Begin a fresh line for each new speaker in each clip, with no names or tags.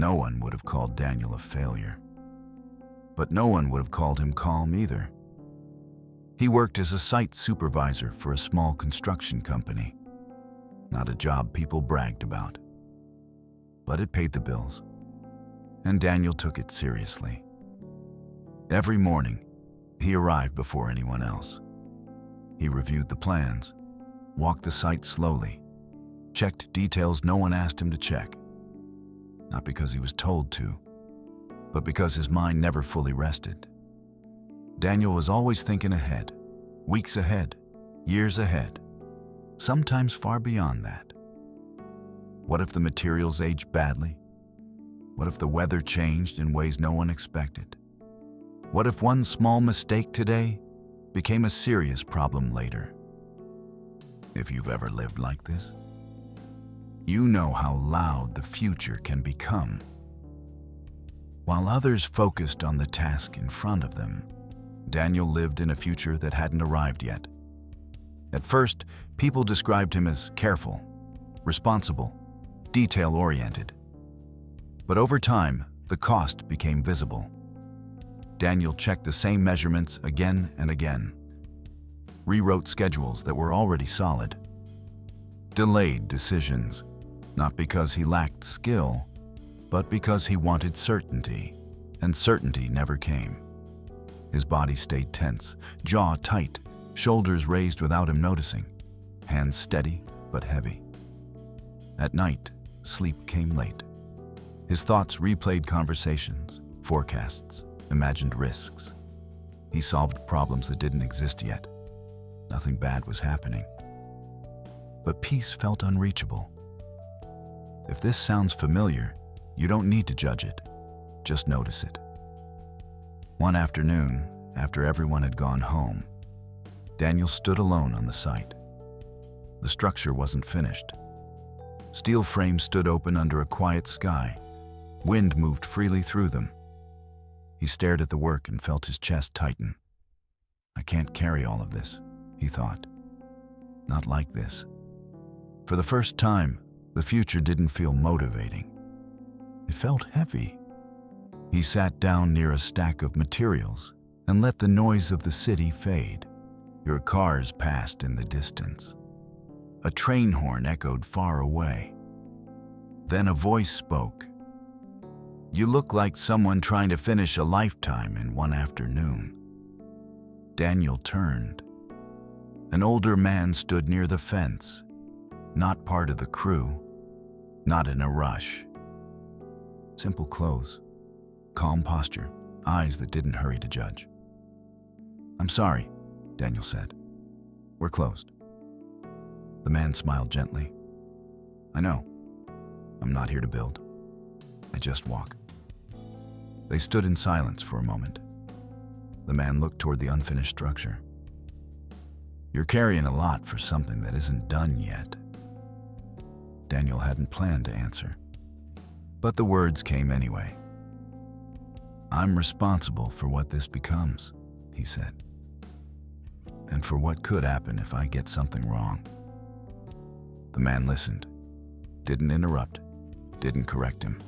No one would have called Daniel a failure. But no one would have called him calm either. He worked as a site supervisor for a small construction company. Not a job people bragged about. But it paid the bills. And Daniel took it seriously. Every morning, he arrived before anyone else. He reviewed the plans, walked the site slowly, checked details no one asked him to check. Not because he was told to, but because his mind never fully rested. Daniel was always thinking ahead, weeks ahead, years ahead, sometimes far beyond that. What if the materials aged badly? What if the weather changed in ways no one expected? What if one small mistake today became a serious problem later? If you've ever lived like this, you know how loud the future can become. While others focused on the task in front of them, Daniel lived in a future that hadn't arrived yet. At first, people described him as careful, responsible, detail-oriented. But over time, the cost became visible. Daniel checked the same measurements again and again, rewrote schedules that were already solid, delayed decisions, not because he lacked skill, but because he wanted certainty, and certainty never came. His body stayed tense, jaw tight, shoulders raised without him noticing, hands steady but heavy. At night, sleep came late. His thoughts replayed conversations, forecasts, imagined risks. He solved problems that didn't exist yet. Nothing bad was happening. But peace felt unreachable. If this sounds familiar, you don't need to judge it. Just notice it. One afternoon, after everyone had gone home, Daniel stood alone on the site. The structure wasn't finished. Steel frames stood open under a quiet sky. Wind moved freely through them. He stared at the work and felt his chest tighten. I can't carry all of this, he thought. Not like this. For the first time, the future didn't feel motivating. It felt heavy. He sat down near a stack of materials and let the noise of the city fade. Your cars passed in the distance. A train horn echoed far away. Then a voice spoke. You look like someone trying to finish a lifetime in one afternoon. Daniel turned. An older man stood near the fence, not part of the crew, not in a rush. Simple clothes, calm posture, eyes that didn't hurry to judge. I'm sorry, Daniel said. We're closed. The man smiled gently. I know. I'm not here to build. I just walk. They stood in silence for a moment. The man looked toward the unfinished structure. You're carrying a lot for something that isn't done yet. Daniel hadn't planned to answer, but the words came anyway. I'm responsible for what this becomes, he said, and for what could happen if I get something wrong. The man listened, didn't interrupt, didn't correct him.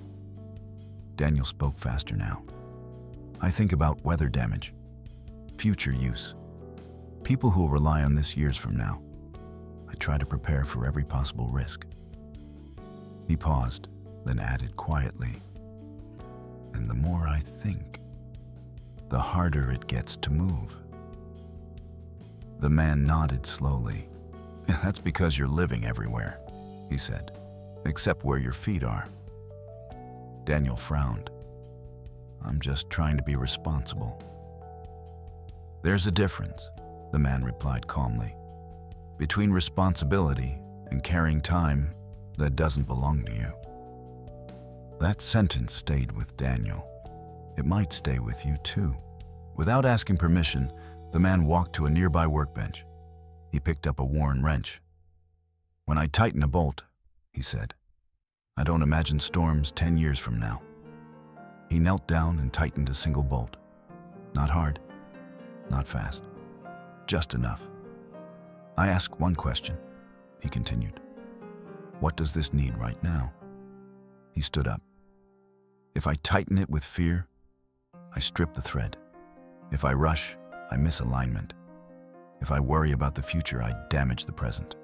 Daniel spoke faster now. I think about weather damage, future use, people who will rely on this years from now. I try to prepare for every possible risk. He paused, then added quietly, and the more I think, the harder it gets to move. The man nodded slowly. That's because you're living everywhere, he said, except where your feet are. Daniel frowned. I'm just trying to be responsible. There's a difference, the man replied calmly, between responsibility and carrying time that doesn't belong to you. That sentence stayed with Daniel. It might stay with you too. Without asking permission, the man walked to a nearby workbench. He picked up a worn wrench. When I tighten a bolt, he said, I don't imagine storms 10 years from now. He knelt down and tightened a single bolt. Not hard, not fast, just enough. I ask one question, he continued. What does this need right now? He stood up. If I tighten it with fear, I strip the thread. If I rush, I miss alignment. If I worry about the future, I damage the present.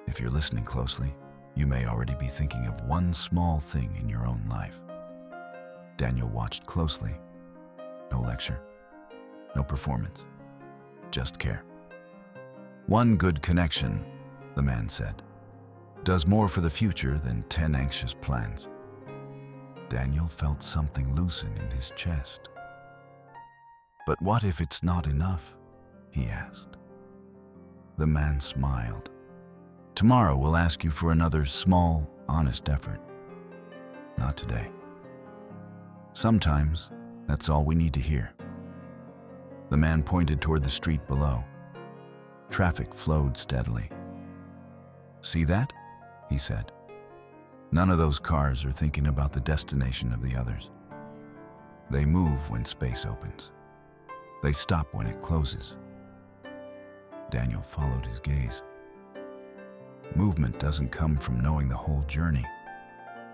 If you're listening closely, you may already be thinking of one small thing in your own life. Daniel watched closely. No lecture, no performance, just care. One good connection, the man said, does more for the future than 10 anxious plans. Daniel felt something loosen in his chest. But what if it's not enough? He asked. The man smiled. Tomorrow we'll ask you for another small, honest effort. Not today. Sometimes that's all we need to hear. The man pointed toward the street below. Traffic flowed steadily. See that? He said. None of those cars are thinking about the destination of the others. They move when space opens. They stop when it closes. Daniel followed his gaze. Movement doesn't come from knowing the whole journey,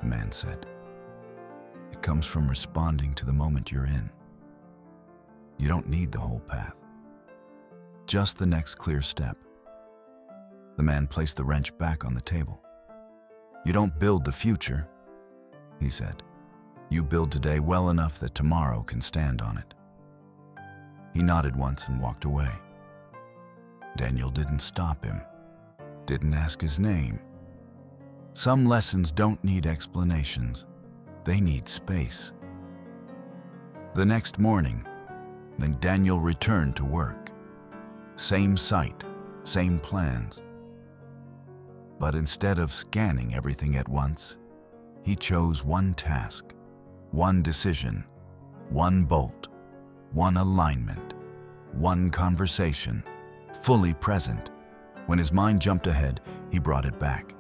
the man said. It comes from responding to the moment you're in. You don't need the whole path. Just the next clear step. The man placed the wrench back on the table. You don't build the future, he said. You build today well enough that tomorrow can stand on it. He nodded once and walked away. Daniel didn't stop him, didn't ask his name. Some lessons don't need explanations. They need space. The next morning, then Daniel returned to work. Same site, same plans. But instead of scanning everything at once, he chose one task, one decision, one bolt, one alignment, one conversation, fully present. When his mind jumped ahead, he brought it back.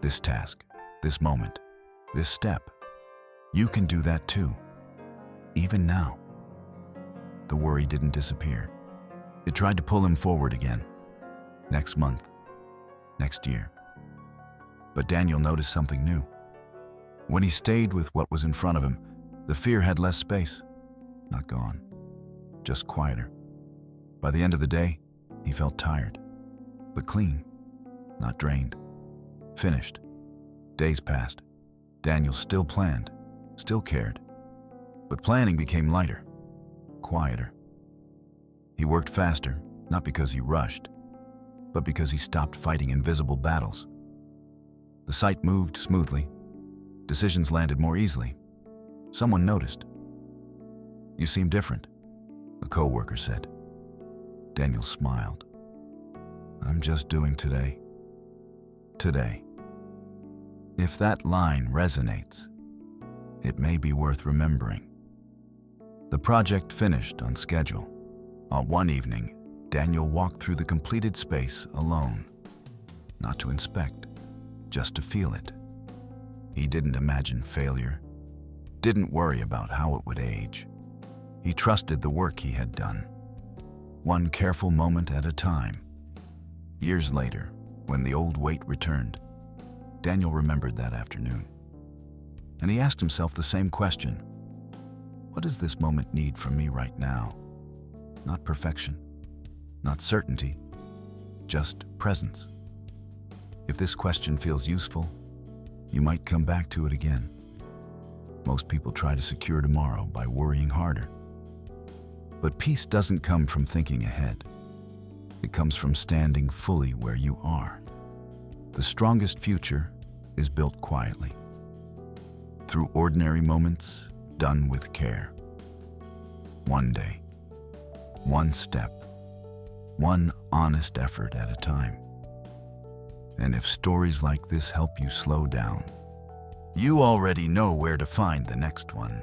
This task, this moment, this step. You can do that too, even now. The worry didn't disappear. It tried to pull him forward again. Next month, next year. But Daniel noticed something new. When he stayed with what was in front of him, the fear had less space. Not gone, just quieter. By the end of the day, he felt tired, but clean, not drained. Finished. Days passed. Daniel still planned, still cared. But planning became lighter, quieter. He worked faster, not because he rushed, but because he stopped fighting invisible battles. The site moved smoothly. Decisions landed more easily. Someone noticed. You seem different, a co-worker said. Daniel smiled. I'm just doing today. Today. If that line resonates, it may be worth remembering. The project finished on schedule. On one evening, Daniel walked through the completed space alone. Not to inspect, just to feel it. He didn't imagine failure, didn't worry about how it would age. He trusted the work he had done, one careful moment at a time. Years later, when the old weight returned, Daniel remembered that afternoon. And he asked himself the same question. What does this moment need from me right now? Not perfection, not certainty, just presence. If this question feels useful, you might come back to it again. Most people try to secure tomorrow by worrying harder. But peace doesn't come from thinking ahead. It comes from standing fully where you are. The strongest future is built quietly, through ordinary moments done with care. One day, one step, one honest effort at a time. And if stories like this help you slow down, you already know where to find the next one.